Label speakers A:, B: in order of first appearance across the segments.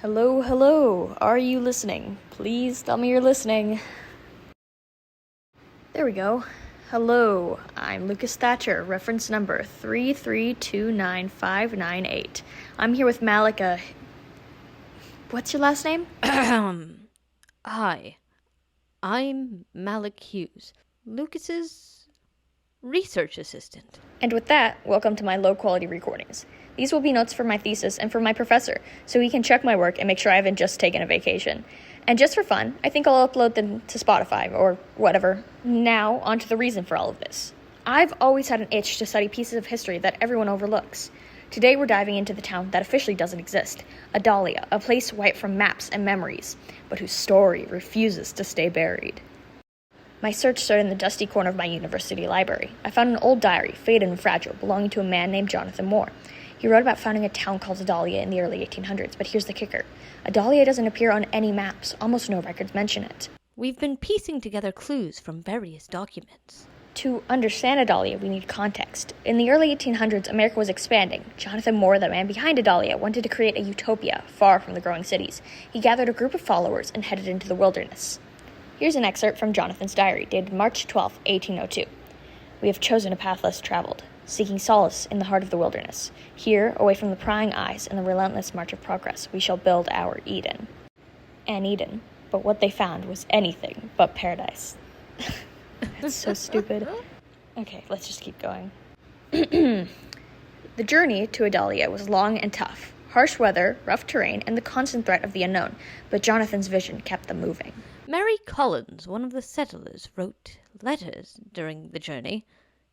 A: Hello, hello. Are you listening? Please tell me you're listening. There we go. Hello, I'm Lukas Thatcher, reference number 3329598. I'm here with Malik. What's your last name?
B: Hi, I'm Malik Hughs, Lucas's research assistant.
A: And with that, welcome to my low-quality recordings. These will be notes for my thesis and for my professor, so he can check my work and make sure I haven't just taken a vacation. And just for fun, I think I'll upload them to Spotify or whatever. Now, on to the reason for all of this. I've always had an itch to study pieces of history that everyone overlooks. Today we're diving into the town that officially doesn't exist, Adalia, a place wiped from maps and memories, but whose story refuses to stay buried. My search started in the dusty corner of my university library. I found an old diary, faded and fragile, belonging to a man named Jonathan Moore. He wrote about founding a town called Adalia in the early 1800s, but here's the kicker. Adalia doesn't appear on any maps. Almost no records mention it.
B: We've been piecing together clues from various documents.
A: To understand Adalia, we need context. In the early 1800s, America was expanding. Jonathan Moore, the man behind Adalia, wanted to create a utopia far from the growing cities. He gathered a group of followers and headed into the wilderness. Here's an excerpt from Jonathan's diary, dated March 12, 1802. We have chosen a path less traveled, seeking solace in the heart of the wilderness. Here, away from the prying eyes and the relentless march of progress, we shall build our Eden. An Eden, but what they found was anything but paradise. That's so stupid. Okay, let's just keep going. The journey to Adalia was long and tough. Harsh weather, rough terrain, and the constant threat of the unknown, but Jonathan's vision kept them moving.
B: Mary Collins, one of the settlers, wrote letters during the journey.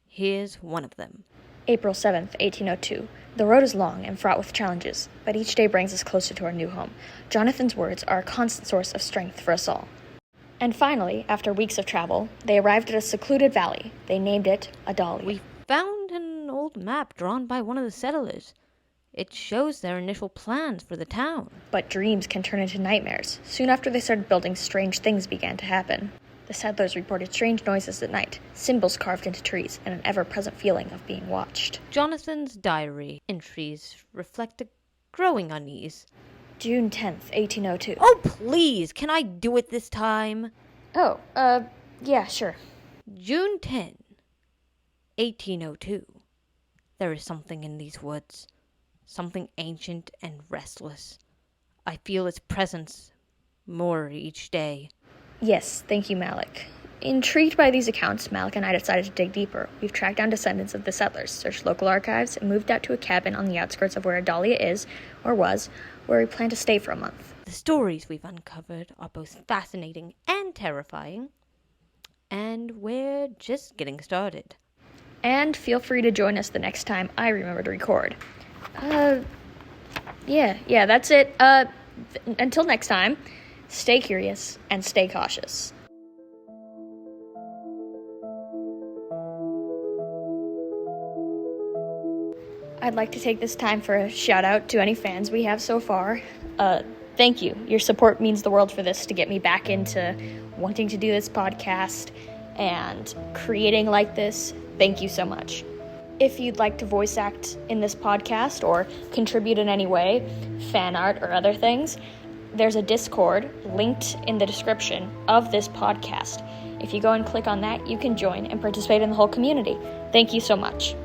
B: Here's one of them.
A: April 7th, 1802. The road is long and fraught with challenges, but each day brings us closer to our new home. Jonathan's words are a constant source of strength for us all. And finally, after weeks of travel, they arrived at a secluded valley. They named it Adalia.
B: We found an old map drawn by one of the settlers. It shows their initial plans for the town.
A: But dreams can turn into nightmares. Soon after they started building, strange things began to happen. The settlers reported strange noises at night, symbols carved into trees, and an ever-present feeling of being watched.
B: Jonathan's diary entries reflect a growing unease.
A: June 10th, 1802.
B: Oh, please, can I do it this time?
A: Yeah, sure.
B: June 10, 1802. There is something in these woods, something ancient and restless. I feel its presence more each day.
A: Yes, thank you, Malik. Intrigued by these accounts, Malik and I decided to dig deeper. We've tracked down descendants of the settlers, searched local archives, and moved out to a cabin on the outskirts of where Adalia is, or was, where we plan to stay for a month.
B: The stories we've uncovered are both fascinating and terrifying, and we're just getting started.
A: And feel free to join us the next time I remember to record. Yeah, that's it. Until next time, stay curious and stay cautious. I'd like to take this time for a shout out to any fans we have so far. Thank you. Your support means the world for this to get me back into wanting to do this podcast and creating like this. Thank you so much. If you'd like to voice act in this podcast or contribute in any way, fan art or other things, there's a Discord linked in the description of this podcast. If you go and click on that, you can join and participate in the whole community. Thank you so much.